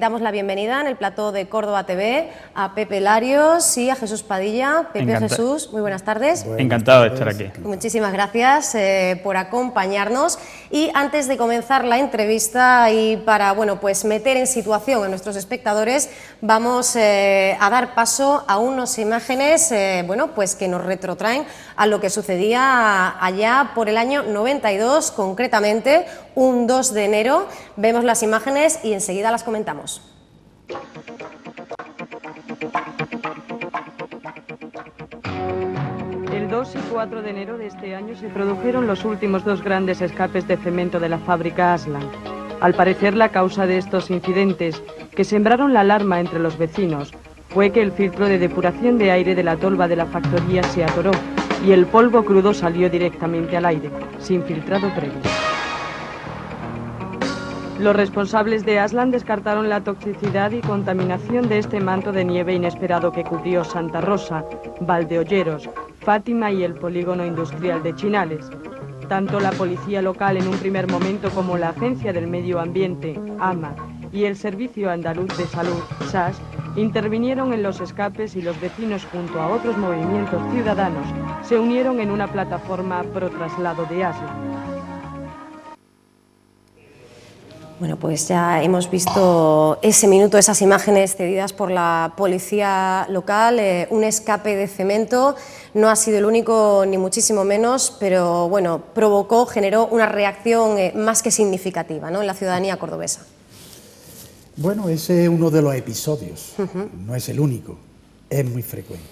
damos la bienvenida en el plató de Córdoba TV a Pepe Larios y a Jesús Padilla. Pepe, Jesús, muy buenas tardes. Encantado de estar aquí. Muchísimas gracias por acompañarnos. Y antes de comenzar la entrevista y para pues meter en situación a nuestros espectadores, vamos a dar paso a unas imágenes pues que nos retrotraen a lo que sucedía allá por el año 92, concretamente un 2 de enero. Vemos las imágenes y enseguida las comentamos. El 2 y 4 de enero de este año se produjeron los últimos dos grandes escapes de cemento de la fábrica Asland. Al parecer, la causa de estos incidentes, que sembraron la alarma entre los vecinos, fue que el filtro de depuración de aire de la tolva de la factoría se atoró y el polvo crudo salió directamente al aire, sin filtrado previo. Los responsables de Asland descartaron la toxicidad y contaminación de este manto de nieve inesperado que cubrió Santa Rosa, Valdeolleros, Fátima y el polígono industrial de Chinales. Tanto la policía local en un primer momento como la Agencia del Medio Ambiente, AMA, y el Servicio Andaluz de Salud, SAS, intervinieron en los escapes y los vecinos junto a otros movimientos ciudadanos se unieron en una plataforma pro traslado de Asland. Bueno, pues ya hemos visto ese minuto, esas imágenes cedidas por la policía local, un escape de cemento. No ha sido el único, ni muchísimo menos, pero bueno, generó una reacción más que significativa, ¿no?, en la ciudadanía cordobesa. Bueno, ese es uno de los episodios, no es el único, es muy frecuente.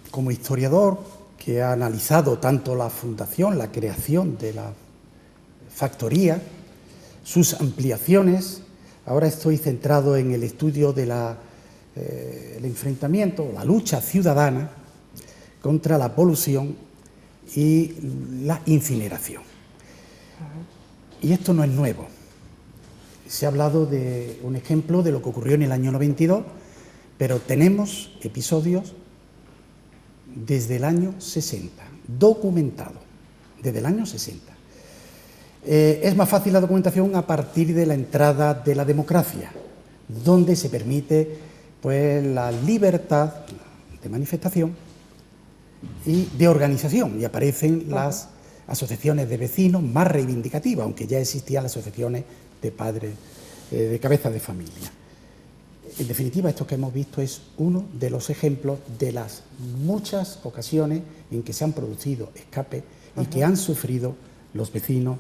Como historiador que ha analizado tanto la fundación, la creación de la factoría, sus ampliaciones, ahora estoy centrado en el estudio de el enfrentamiento, la lucha ciudadana contra la polución y la incineración. Y esto no es nuevo. Se ha hablado de un ejemplo de lo que ocurrió en el año 92, pero tenemos episodios desde el año 60, documentados, desde el año 60. Es más fácil la documentación a partir de la entrada de la democracia, donde se permite la libertad de manifestación y de organización, y aparecen las asociaciones de vecinos más reivindicativas, aunque ya existían las asociaciones de padres, de cabezas de familia. En definitiva, esto que hemos visto es uno de los ejemplos de las muchas ocasiones en que se han producido escapes y que han sufrido los vecinos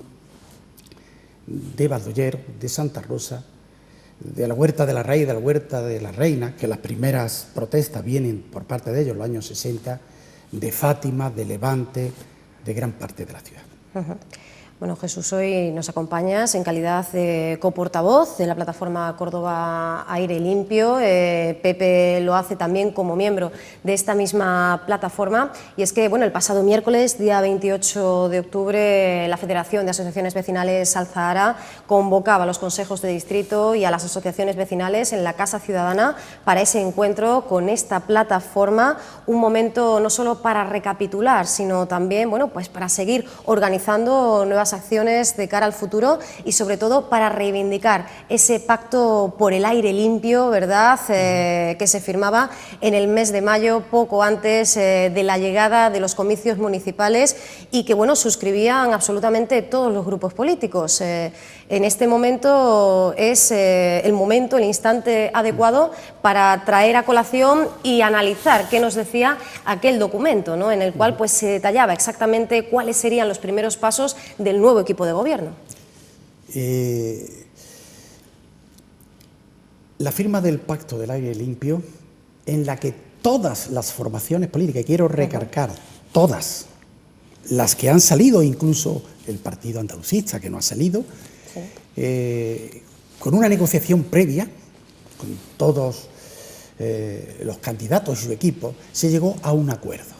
de Valdeolleros, de Santa Rosa, de la Huerta de la Rey, de la Huerta de la Reina, que las primeras protestas vienen por parte de ellos en los años 60, de Fátima, de Levante, de gran parte de la ciudad. Bueno, Jesús, hoy nos acompañas en calidad de coportavoz de la plataforma Córdoba Aire Limpio. Pepe lo hace también como miembro de esta misma plataforma. Y es que, el pasado miércoles, día 28 de octubre, la Federación de Asociaciones Vecinales Alzahara convocaba a los consejos de distrito y a las asociaciones vecinales en la Casa Ciudadana para ese encuentro con esta plataforma. Un momento no solo para recapitular, sino también, para seguir organizando nuevas acciones de cara al futuro y sobre todo para reivindicar ese pacto por el aire limpio, ¿verdad?, que se firmaba en el mes de mayo, poco antes de la llegada de los comicios municipales y que suscribían absolutamente todos los grupos políticos. En este momento es el instante adecuado para traer a colación y analizar qué nos decía aquel documento, ¿no?, en el cual se detallaba exactamente cuáles serían los primeros pasos del nuevo equipo de gobierno. La firma del Pacto del Aire Limpio, en la que todas las formaciones políticas, y quiero recalcar, todas las que han salido, incluso el Partido Andalucista, que no ha salido, con una negociación previa, con todos los candidatos y su equipo, se llegó a un acuerdo.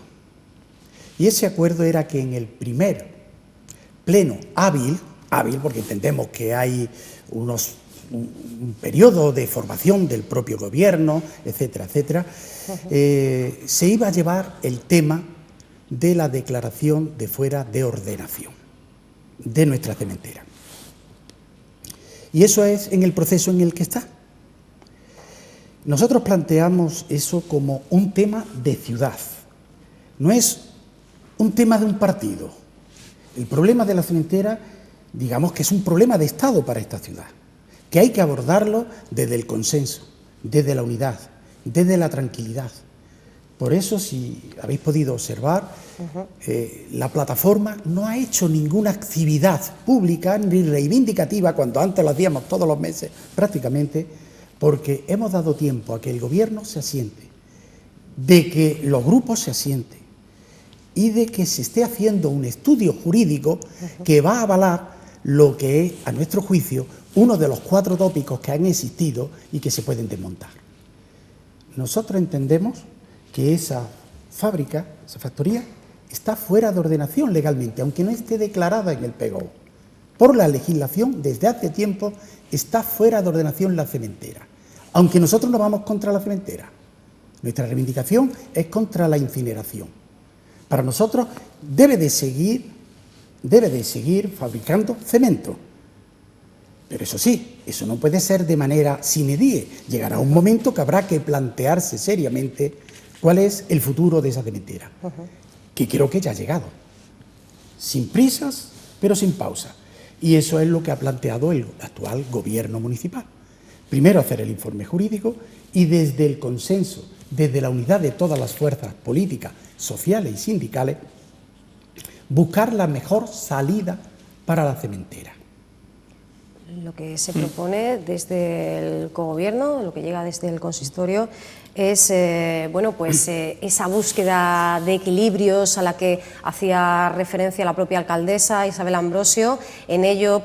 Y ese acuerdo era que en el primer pleno hábil porque entendemos que hay un periodo de formación del propio gobierno, etcétera, etcétera, se iba a llevar el tema de la declaración de fuera de ordenación de nuestra cementera. Y eso es en el proceso en el que está. Nosotros planteamos eso como un tema de ciudad, no es un tema de un partido. El problema de la cementera, digamos que es un problema de Estado para esta ciudad, que hay que abordarlo desde el consenso, desde la unidad, desde la tranquilidad. Por eso, si habéis podido observar, la plataforma no ha hecho ninguna actividad pública ni reivindicativa, cuando antes lo hacíamos todos los meses prácticamente, porque hemos dado tiempo a que el Gobierno se asiente, de que los grupos se asienten y de que se esté haciendo un estudio jurídico que va a avalar lo que es, a nuestro juicio, uno de los 4 tópicos que han existido y que se pueden desmontar. Nosotros entendemos que esa fábrica, esa factoría, está fuera de ordenación legalmente, aunque no esté declarada en el PGO. Por la legislación, desde hace tiempo, está fuera de ordenación la cementera. Aunque nosotros no vamos contra la cementera. Nuestra reivindicación es contra la incineración. Para nosotros debe de seguir fabricando cemento. Pero eso sí, eso no puede ser de manera sine die. Llegará un momento que habrá que plantearse seriamente cuál es el futuro de esa cementera, que creo que ya ha llegado, sin prisas, pero sin pausa. Y eso es lo que ha planteado el actual Gobierno municipal. Primero hacer el informe jurídico y desde el consenso, desde la unidad de todas las fuerzas políticas, sociales y sindicales, buscar la mejor salida para la cementera. Lo que se propone desde el cogobierno, lo que llega desde el consistorio, es esa búsqueda de equilibrios a la que hacía referencia la propia alcaldesa Isabel Ambrosio. En ello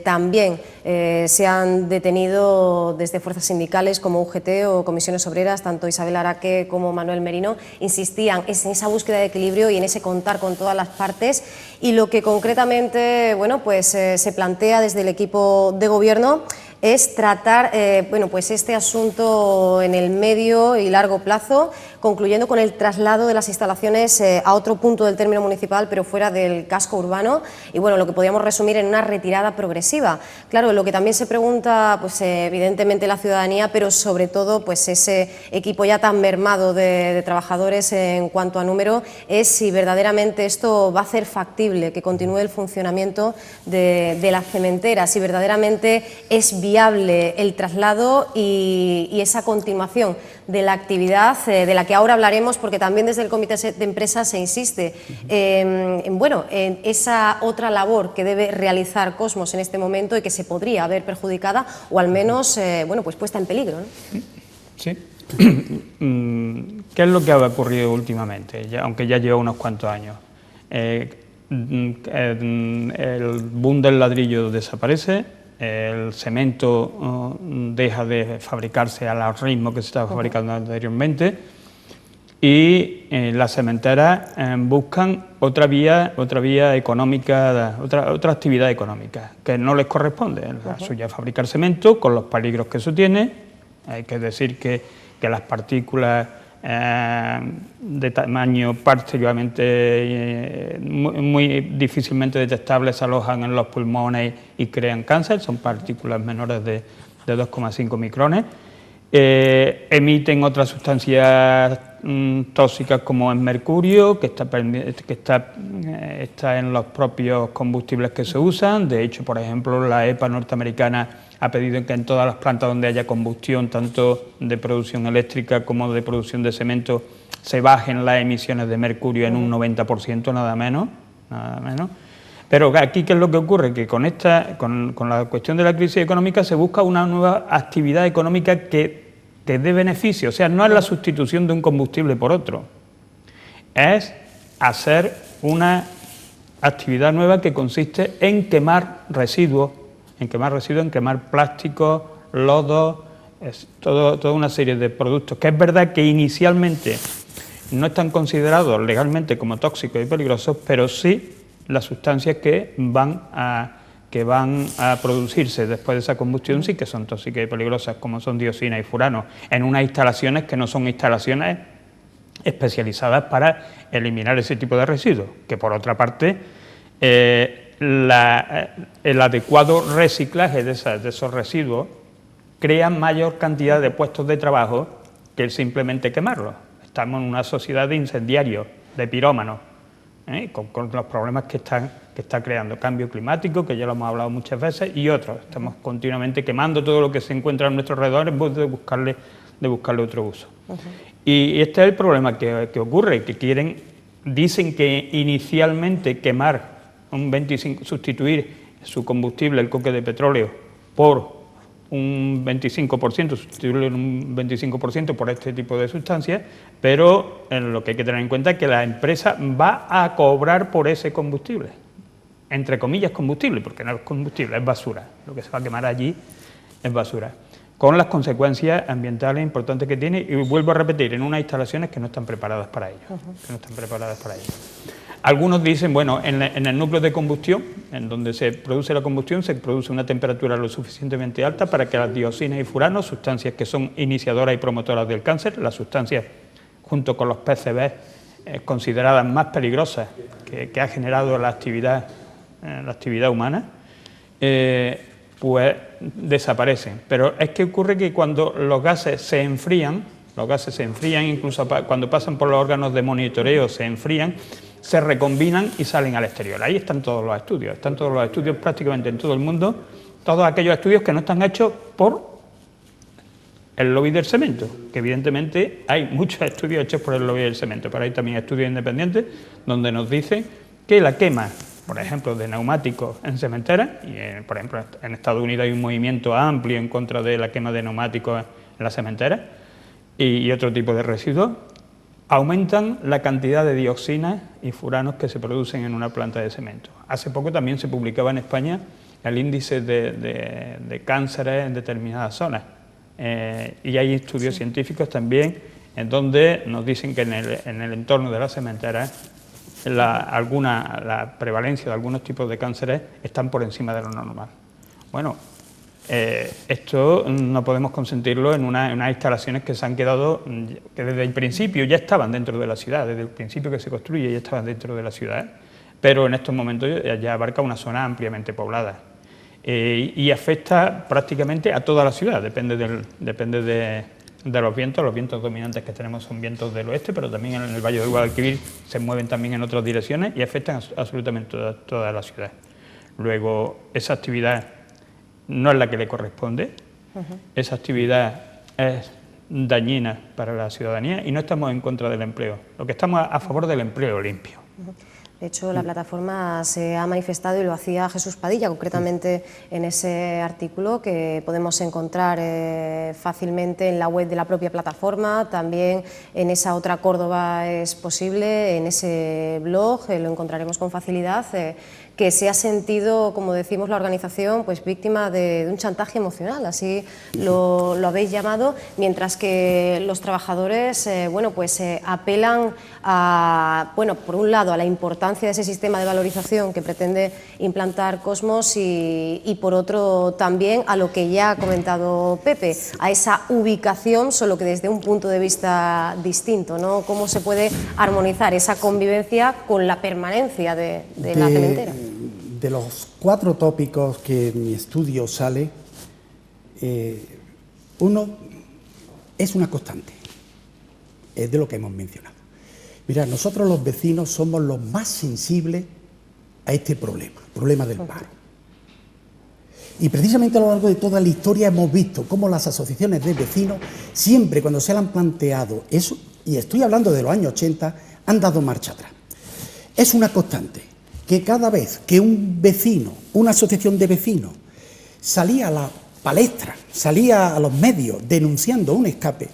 también se han detenido desde fuerzas sindicales como UGT o comisiones obreras, tanto Isabel Araque como Manuel Merino, insistían en esa búsqueda de equilibrio y en ese contar con todas las partes, y lo que concretamente se plantea desde el equipo de gobierno es tratar este asunto en el medio y largo plazo, concluyendo con el traslado de las instalaciones a otro punto del término municipal, pero fuera del casco urbano, y lo que podríamos resumir en una retirada progresiva. Claro, lo que también se pregunta, evidentemente la ciudadanía, pero sobre todo ese equipo ya tan mermado de trabajadores en cuanto a número, es si verdaderamente esto va a hacer factible que continúe el funcionamiento de la cementera, si verdaderamente es viable el traslado y esa continuación de la actividad de la que ahora hablaremos, porque también desde el comité de empresa se insiste en esa otra labor que debe realizar Cosmos en este momento y que se podría ver perjudicada o al menos puesta en peligro, ¿no? Sí. ¿Qué es lo que ha ocurrido últimamente, aunque ya lleva unos cuantos años? El boom del ladrillo desaparece, el cemento deja de fabricarse al ritmo que se estaba fabricando anteriormente, y las cementeras buscan otra vía económica, otra actividad económica que no les corresponde. La suya es fabricar cemento con los peligros que eso tiene. Hay que decir que las partículas de tamaño particularmente muy difícilmente detectables se alojan en los pulmones y crean cáncer, son partículas menores de 2,5 micrones. Emiten otras sustancias tóxicas como el mercurio, que está en los propios combustibles que se usan. De hecho, por ejemplo, la EPA norteamericana ha pedido que en todas las plantas donde haya combustión, tanto de producción eléctrica como de producción de cemento, se bajen las emisiones de mercurio en un 90%, nada menos. Pero aquí, ¿qué es lo que ocurre? Que con la cuestión de la crisis económica se busca una nueva actividad económica que te dé beneficio. O sea, no es la sustitución de un combustible por otro, es hacer una actividad nueva que consiste en quemar residuos, en quemar plásticos, lodos, toda una serie de productos que es verdad que inicialmente no están considerados legalmente como tóxicos y peligrosos, pero sí las sustancias que van a producirse después de esa combustión sí que son tóxicas y peligrosas, como son dioxina y furano, en unas instalaciones que no son instalaciones especializadas para eliminar ese tipo de residuos, que por otra parte el adecuado reciclaje de esos residuos crea mayor cantidad de puestos de trabajo que el simplemente quemarlos. Estamos en una sociedad de incendiarios, de pirómanos, con los problemas que está creando, cambio climático, que ya lo hemos hablado muchas veces, y otros. Estamos continuamente quemando todo lo que se encuentra a nuestro alrededor en vez de buscarle otro uso. Y este es el problema que ocurre, que dicen que inicialmente quemar sustituir su combustible, el coque de petróleo, por un 25%, sustituirlo en un 25% por este tipo de sustancias, pero lo que hay que tener en cuenta es que la empresa va a cobrar por ese combustible, entre comillas combustible, porque no es combustible, es basura. Lo que se va a quemar allí es basura, con las consecuencias ambientales importantes que tiene, y vuelvo a repetir, en unas instalaciones que no están preparadas para ello. Algunos dicen, bueno, en el núcleo de combustión, en donde se produce la combustión, se produce una temperatura lo suficientemente alta para que las dioxinas y furanos, sustancias que son iniciadoras y promotoras del cáncer, las sustancias junto con los PCBs consideradas más peligrosas que ha generado la actividad humana, pues desaparecen. Pero es que ocurre que cuando los gases se enfrían, incluso cuando pasan por los órganos de monitoreo se enfrían, se recombinan y salen al exterior. Ahí están todos los estudios prácticamente en todo el mundo, todos aquellos estudios que no están hechos por el lobby del cemento, que evidentemente hay muchos estudios hechos por el lobby del cemento, pero hay también estudios independientes donde nos dicen que la quema, por ejemplo, de neumáticos en cementeras, y por ejemplo en Estados Unidos hay un movimiento amplio en contra de la quema de neumáticos en las cementeras y otro tipo de residuos, aumentan la cantidad de dioxinas y furanos que se producen en una planta de cemento. Hace poco también se publicaba en España el índice de cánceres en determinadas zonas, y hay estudios científicos también en donde nos dicen que en el entorno de las cementeras la prevalencia de algunos tipos de cánceres están por encima de lo normal. Bueno, esto no podemos consentirlo en unas instalaciones que se han quedado, que desde el principio ya estaban dentro de la ciudad, desde el principio que se construye ya estaban dentro de la ciudad, pero en estos momentos ya abarca una zona ampliamente poblada y afecta prácticamente a toda la ciudad, depende de los vientos dominantes que tenemos son vientos del oeste, pero también en el Valle del Guadalquivir se mueven también en otras direcciones y afectan absolutamente toda la ciudad. Luego, esa actividad no es la que le corresponde, esa actividad es dañina para la ciudadanía y no estamos en contra del empleo, lo que estamos a favor del empleo limpio. De hecho, la plataforma se ha manifestado y lo hacía Jesús Padilla, concretamente en ese artículo que podemos encontrar fácilmente en la web de la propia plataforma, también en esa otra Córdoba es posible, en ese blog lo encontraremos con facilidad, que se ha sentido, como decimos la organización, pues víctima de un chantaje emocional, así lo habéis llamado, mientras que los trabajadores apelan a, por un lado a la importancia de ese sistema de valorización que pretende implantar Cosmos y por otro también a lo que ya ha comentado Pepe, a esa ubicación, solo que desde un punto de vista distinto, ¿no? ¿Cómo se puede armonizar esa convivencia con la permanencia de la cementera? De los 4 tópicos que en mi estudio sale, uno es una constante, es de lo que hemos mencionado. Mirad, nosotros los vecinos somos los más sensibles a este problema del paro. Y precisamente a lo largo de toda la historia hemos visto cómo las asociaciones de vecinos, siempre cuando se le han planteado eso, y estoy hablando de los años 80, han dado marcha atrás. Es una constante que cada vez que un vecino, una asociación de vecinos, salía a la palestra, salía a los medios denunciando un escape,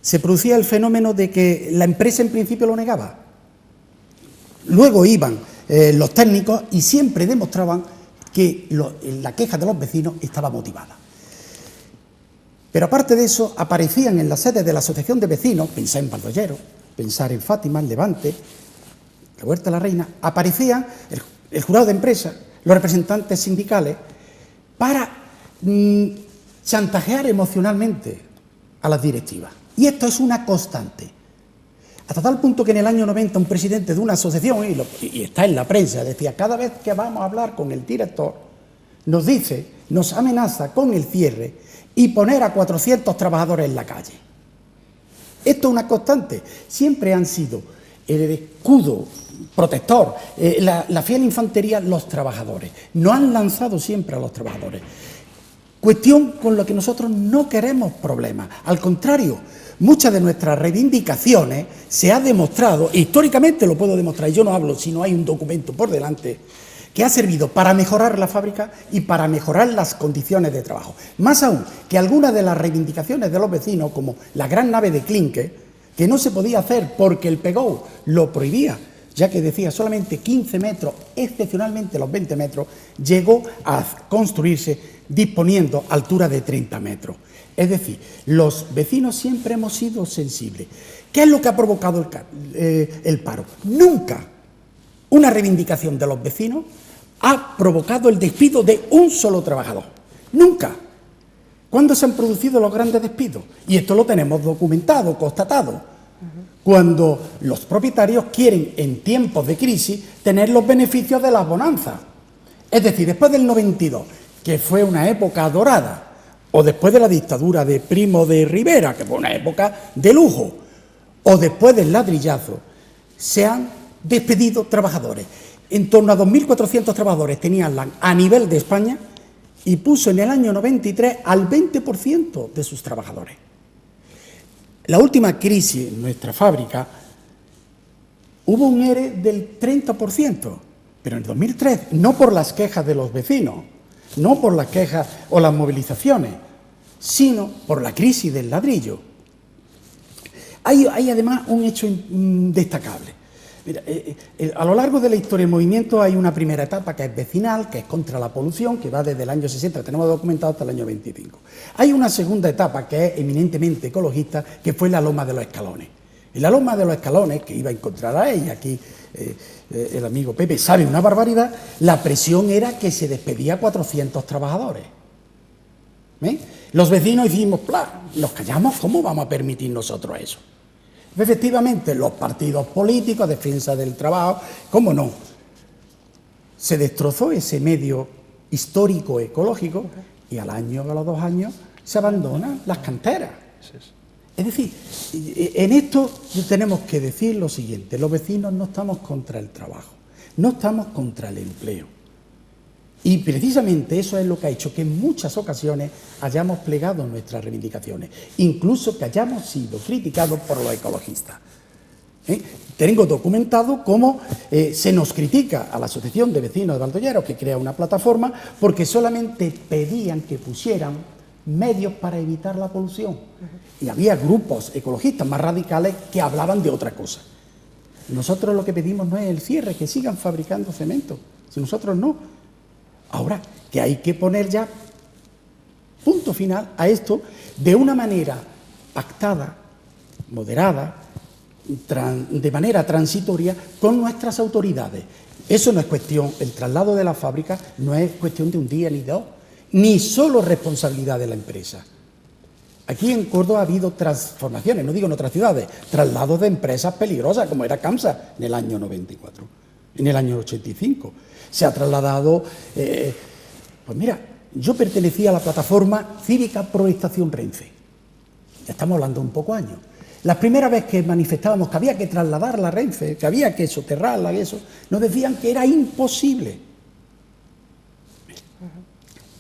se producía el fenómeno de que la empresa en principio lo negaba. Luego iban los técnicos y siempre demostraban que la queja de los vecinos estaba motivada. Pero aparte de eso, aparecían en las sedes de la asociación de vecinos, pensar en Valdollero, pensar en Fátima, en Levante, la Huerta de la Reina, aparecían el jurado de empresa, los representantes sindicales, para chantajear emocionalmente a las directivas. Y esto es una constante. Hasta tal punto que en el año 90 un presidente de una asociación, y está en la prensa, decía, cada vez que vamos a hablar con el director, nos dice, nos amenaza con el cierre y poner a 400 trabajadores en la calle. Esto es una constante. Siempre han sido el escudo protector, la fiel infantería, los trabajadores. No han lanzado siempre a los trabajadores. Cuestión con la que nosotros no queremos problemas. Al contrario, muchas de nuestras reivindicaciones se ha demostrado, históricamente lo puedo demostrar, y yo no hablo si no hay un documento por delante, que ha servido para mejorar la fábrica y para mejorar las condiciones de trabajo. Más aún, que algunas de las reivindicaciones de los vecinos, como la gran nave de clinker, que no se podía hacer porque el PGO lo prohibía, ya que decía solamente 15 metros, excepcionalmente los 20 metros, llegó a construirse disponiendo altura de 30 metros. Es decir, los vecinos siempre hemos sido sensibles. ¿Qué es lo que ha provocado el paro? Nunca una reivindicación de los vecinos ha provocado el despido de un solo trabajador. Nunca. ¿Cuándo se han producido los grandes despidos? Y esto lo tenemos documentado, constatado. Cuando los propietarios quieren, en tiempos de crisis, tener los beneficios de las bonanzas. Es decir, después del 92, que fue una época dorada, o después de la dictadura de Primo de Rivera, que fue una época de lujo, o después del ladrillazo, se han despedido trabajadores. En torno a 2.400 trabajadores tenía Asland a nivel de España y puso en el año 93 al 20% de sus trabajadores. La última crisis en nuestra fábrica hubo un ERE del 30%, pero en 2003, no por las quejas de los vecinos, no por las quejas o las movilizaciones, sino por la crisis del ladrillo. Hay además un hecho destacable. Mira, a lo largo de la historia del movimiento hay una primera etapa que es vecinal, que es contra la polución, que va desde el año 60, tenemos documentado hasta el año 25. Hay una segunda etapa que es eminentemente ecologista, que fue la Loma de los Escalones. En la Loma de los Escalones, que iba a encontrar a ella, aquí el amigo Pepe sabe una barbaridad, la presión era que se despedía a 400 trabajadores. ¿Ven? Los vecinos hicimos, nos callamos, ¿cómo vamos a permitir nosotros eso? Efectivamente, los partidos políticos, defensa del trabajo, ¿cómo no? Se destrozó ese medio histórico ecológico y a los 2 años se abandonan las canteras. Es decir, en esto tenemos que decir lo siguiente, los vecinos no estamos contra el trabajo, no estamos contra el empleo. Y precisamente eso es lo que ha hecho que en muchas ocasiones hayamos plegado nuestras reivindicaciones, incluso que hayamos sido criticados por los ecologistas. Tengo documentado cómo se nos critica a la Asociación de Vecinos de Valdeolleros, que crea una plataforma, porque solamente pedían que pusieran medios para evitar la polución. Y había grupos ecologistas más radicales que hablaban de otra cosa. Nosotros lo que pedimos no es el cierre, que sigan fabricando cemento, si nosotros no. Ahora, que hay que poner ya punto final a esto de una manera pactada, moderada, de manera transitoria con nuestras autoridades. Eso no es cuestión, el traslado de la fábrica no es cuestión de un día ni dos, ni solo responsabilidad de la empresa. Aquí en Córdoba ha habido transformaciones, no digo en otras ciudades, traslados de empresas peligrosas, como era CAMSA en el año 94, en el año 85. Se ha trasladado, pues mira, yo pertenecía a la plataforma cívica Pro Estación Renfe. Ya estamos hablando de un poco años. La primera vez que manifestábamos que había que trasladar la Renfe, que había que soterrarla y eso, nos decían que era imposible.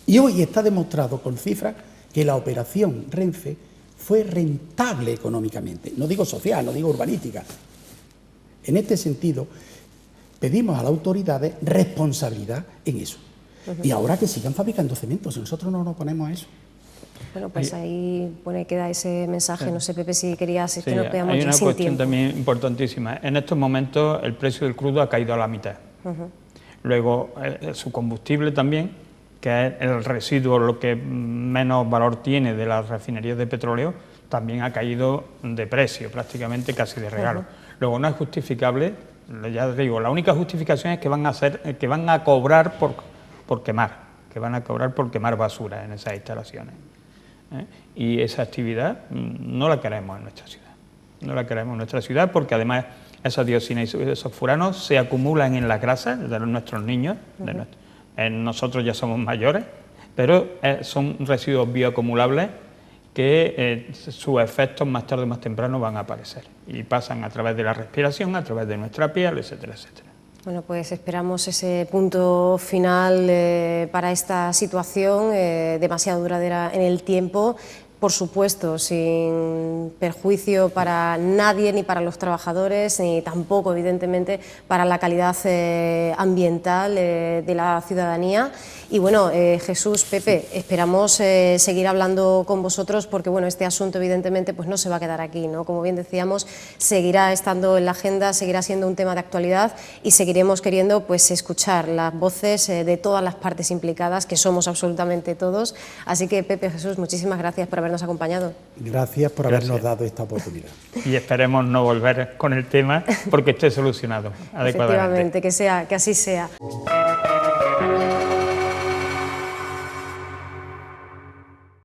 Y hoy está demostrado con cifras que la operación Renfe fue rentable económicamente. No digo social, no digo urbanística. En este sentido, pedimos a las autoridades responsabilidad en eso. Y ahora que sigan fabricando cemento, si nosotros no nos oponemos a eso. Bueno, pues ahí queda ese mensaje. No sé, Pepe, si querías, es que no veamos hay una sin cuestión tiempo. también importantísima. En estos momentos el precio del crudo ha caído a la mitad. Luego, su combustible también, que es el residuo, lo que menos valor tiene de las refinerías de petróleo, también ha caído de precio, prácticamente casi de regalo. Luego, no es justificable, ya os digo, la única justificación es que van a cobrar por quemar, que van a cobrar por quemar basura en esas instalaciones. Y esa actividad no la queremos en nuestra ciudad. queremos en nuestra ciudad, porque además esas dioxinas y esos furanos se acumulan en las grasas de nuestros niños, nosotros ya somos mayores, pero son residuos bioacumulables que sus efectos más tarde o más temprano van a aparecer y pasan a través de la respiración, a través de nuestra piel, etcétera, etcétera. Bueno, pues esperamos ese punto final para esta situación demasiado duradera en el tiempo. Por supuesto, sin perjuicio para nadie, ni para los trabajadores, ni tampoco, evidentemente, para la calidad ambiental de la ciudadanía. Y bueno, Jesús, Pepe, esperamos seguir hablando con vosotros porque bueno, este asunto evidentemente pues no se va a quedar aquí, ¿no? Como bien decíamos, seguirá estando en la agenda, seguirá siendo un tema de actualidad y seguiremos queriendo pues escuchar las voces de todas las partes implicadas, que somos absolutamente todos. Así que Pepe, Jesús, muchísimas gracias por habernos acompañado. Gracias por habernos dado esta oportunidad. Y esperemos no volver con el tema porque esté solucionado adecuadamente. Efectivamente, que así sea.